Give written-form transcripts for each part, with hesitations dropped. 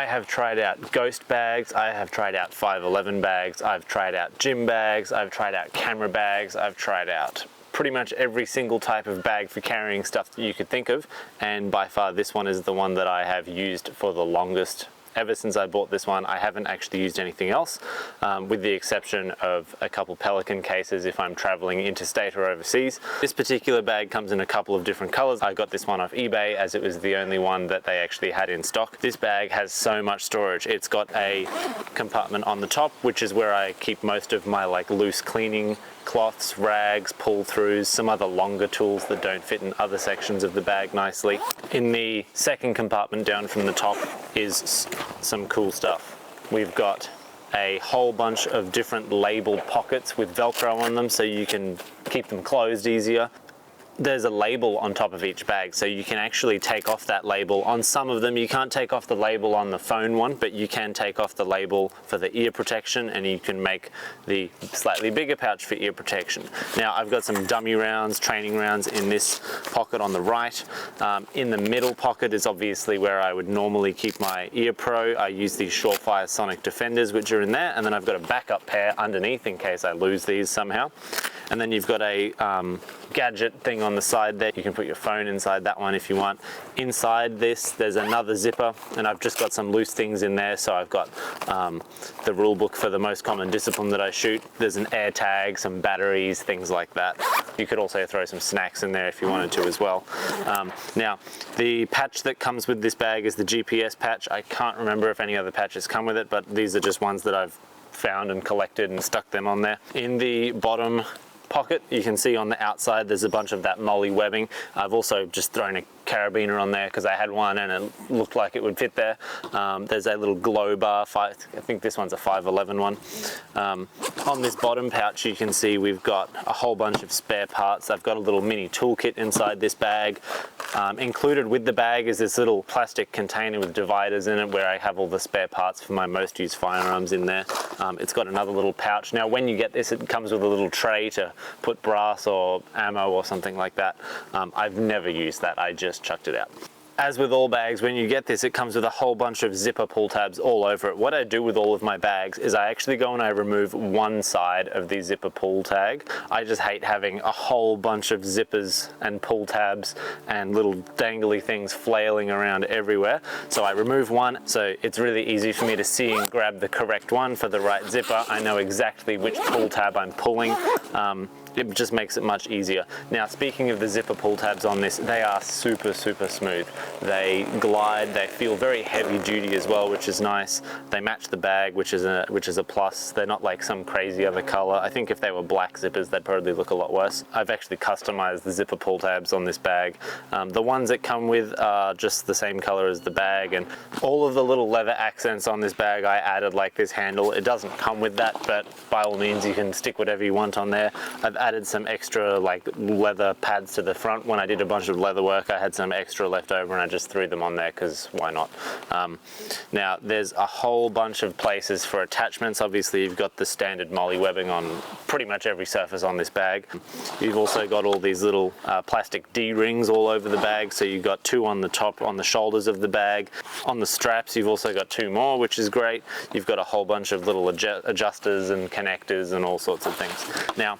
I have tried out ghost bags, I have tried out 511 bags, I've tried out gym bags, I've tried out camera bags, I've tried out pretty much every single type of bag for carrying stuff that you could think of, and by far this one is the one that I have used for the longest. Ever since I bought this one, I haven't actually used anything else, with the exception of a couple Pelican cases if I'm traveling interstate or overseas. This particular bag comes in a couple of different colors. I got this one off eBay as it was the only one that they actually had in stock. This bag has so much storage. It's got a compartment on the top, which is where I keep most of my like loose cleaning cloths, rags, pull-throughs, some other longer tools that don't fit in other sections of the bag nicely. In the second compartment down from the top is some cool stuff. We've got a whole bunch of different labeled pockets with Velcro on them so you can keep them closed easier. There's a label on top of each bag, so you can actually take off that label. On some of them you can't take off the label on the phone one, but you can take off the label for the ear protection, and you can make the slightly bigger pouch for ear protection. Now I've got some dummy rounds, training rounds in this pocket on the right. In the middle pocket is obviously where I would normally keep my ear pro. I use these Surefire Sonic Defenders which are in there, and then I've got a backup pair underneath in case I lose these somehow. And then you've got a gadget thing on the side there. You can put your phone inside that one if you want. Inside this there's another zipper, and I've just got some loose things in there. So I've got the rule book for the most common discipline that I shoot. There's an air tag, some batteries, things like that. You could also throw some snacks in there if you wanted to as well. Now the patch that comes with this bag is the GPS patch. I can't remember if any other patches come with it, but these are just ones that I've found and collected and stuck them on there. In the bottom pocket, you can see on the outside there's a bunch of that molly webbing. I've also just thrown a carabiner on there because I had one and it looked like it would fit there. There's a little glow bar, I think this one's a 511 one. On this bottom pouch you can see we've got a whole bunch of spare parts. I've got a little mini toolkit inside this bag. Included with the bag is this little plastic container with dividers in it where I have all the spare parts for my most used firearms in there. It's got another little pouch. Now when you get this, it comes with a little tray to put brass or ammo or something like that. I've never used that, I just chucked it out. As with all bags, when you get this, it comes with a whole bunch of zipper pull tabs all over it. What I do with all of my bags is I actually go and I remove one side of the zipper pull tag. I just hate having a whole bunch of zippers and pull tabs and little dangly things flailing around everywhere. So I remove one, so it's really easy for me to see and grab the correct one for the right zipper. I know exactly which pull tab I'm pulling. It just makes it much easier. Now, speaking of the zipper pull tabs on this, they are super, super smooth. They glide, they feel very heavy duty as well, which is nice. They match the bag, which is a plus. They're not like some crazy other color. I think if they were black zippers, they'd probably look a lot worse. I've actually customized the zipper pull tabs on this bag. The ones that come with are just the same color as the bag, and all of the little leather accents on this bag I added, like this handle. It doesn't come with that, but by all means you can stick whatever you want on there. I've added some extra like leather pads to the front. When I did a bunch of leather work, I had some extra left over and I just threw them on there because why not? Now there's a whole bunch of places for attachments. Obviously you've got the standard molly webbing on pretty much every surface on this bag. You've also got all these little plastic D-rings all over the bag. So you've got two on the top, on the shoulders of the bag. On the straps you've also got two more, which is great. You've got a whole bunch of little adjusters and connectors and all sorts of things. Now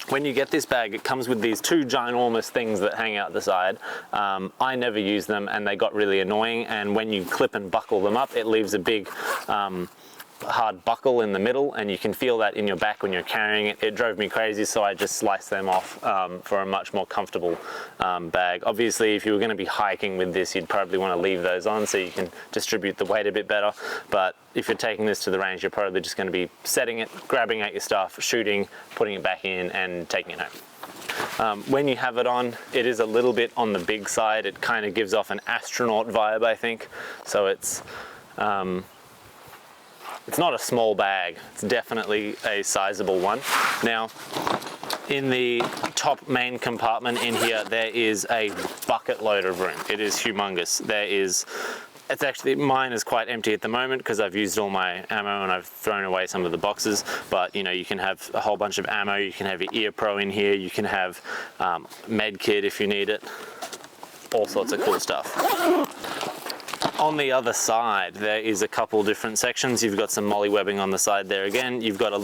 when you get this bag, it comes with these two ginormous things that hang out the side. I never use them and they got really annoying, and when you clip and buckle them up, it leaves a big hard buckle in the middle, and you can feel that in your back when you're carrying it. It drove me crazy, so I just sliced them off for a much more comfortable bag. Obviously, if you were going to be hiking with this, you'd probably want to leave those on so you can distribute the weight a bit better. But if you're taking this to the range, you're probably just going to be setting it, grabbing at your stuff, shooting, putting it back in, and taking it home. When you have it on, it is a little bit on the big side. It kind of gives off an astronaut vibe, I think. So it's not a small bag, it's definitely a sizable one. Now, in the top main compartment in here, there is a bucket load of room. It is humongous. It's actually, mine is quite empty at the moment because I've used all my ammo and I've thrown away some of the boxes, but you know, you can have a whole bunch of ammo, you can have your ear pro in here, you can have med kit if you need it, all sorts of cool stuff. On the other side, there is a couple different sections. You've got some molly webbing on the side there again. You've got a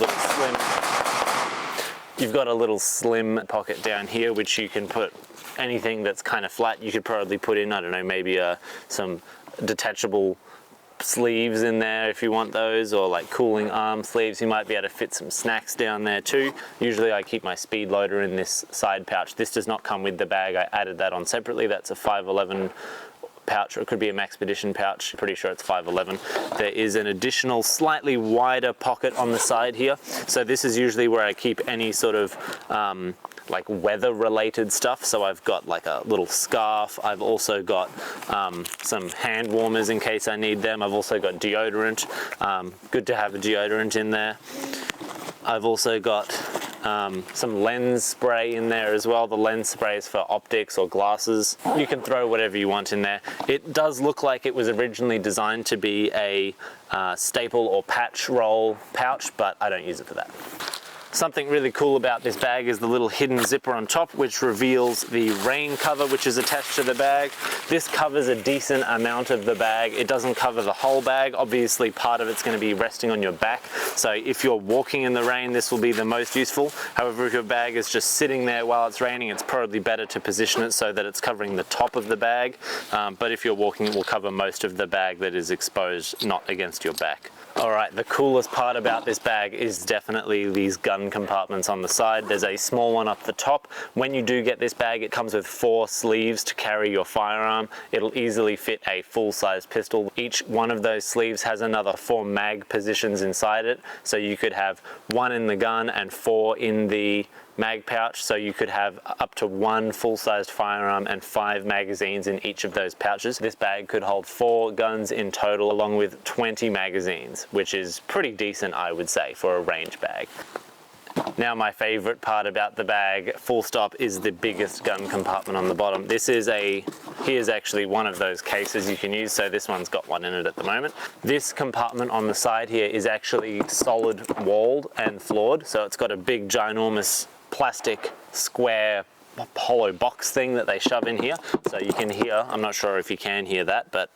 little slim pocket down here, which you can put anything that's kind of flat. You could probably put in, I don't know, maybe some detachable sleeves in there if you want those, or like cooling arm sleeves. You might be able to fit some snacks down there too. Usually I keep my speed loader in this side pouch. This does not come with the bag. I added that on separately. That's a 511 pouch, or it could be a Maxpedition pouch. Pretty sure it's 511. There is an additional slightly wider pocket on the side here. So this is usually where I keep any sort of like weather related stuff. So I've got like a little scarf. I've also got some hand warmers in case I need them. I've also got deodorant. Good to have a deodorant in there. I've also got some lens spray in there as well. The lens spray is for optics or glasses. You can throw whatever you want in there. It does look like it was originally designed to be a staple or patch roll pouch, but I don't use it for that. Something really cool about this bag is the little hidden zipper on top, which reveals the rain cover which is attached to the bag. This covers a decent amount of the bag. It doesn't cover the whole bag. Obviously part of it's going to be resting on your back, so if you're walking in the rain, this will be the most useful. However, if your bag is just sitting there while it's raining, it's probably better to position it so that it's covering the top of the bag, but if you're walking, it will cover most of the bag that is exposed, not against your back. Alright, the coolest part about this bag is definitely these gun compartments on the side. There's a small one up the top. When you do get this bag, it comes with 4 sleeves to carry your firearm. It'll easily fit a full-size pistol. Each one of those sleeves has another 4 mag positions inside it, so you could have 1 in the gun and 4 in the mag pouch, so you could have up to 1 full-sized firearm and 5 magazines in each of those pouches. This bag could hold 4 guns in total, along with 20 magazines, which is pretty decent, I would say, for a range bag. Now, my favorite part about the bag, full stop, is the biggest gun compartment on the bottom. Here's actually one of those cases you can use, so this one's got one in it at the moment. This compartment on the side here is actually solid walled and floored, so it's got a big ginormous plastic square hollow box thing that they shove in here, so you can hear, I'm not sure if you can hear that, but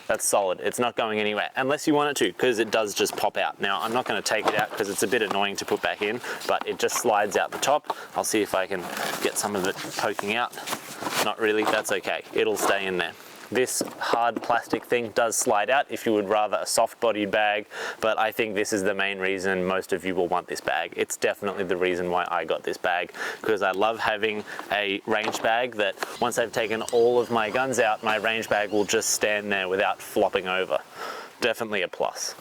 that's solid. It's not going anywhere unless you want it to, because it does just pop out. Now, I'm not going to take it out because it's a bit annoying to put back in, but it just slides out the top. I'll see if I can get some of it poking out. Not really, that's okay. It'll stay in there. This hard plastic thing does slide out if you would rather a soft bodied bag, but I think this is the main reason most of you will want this bag. It's definitely the reason why I got this bag, because I love having a range bag that once I've taken all of my guns out, my range bag will just stand there without flopping over. Definitely a plus.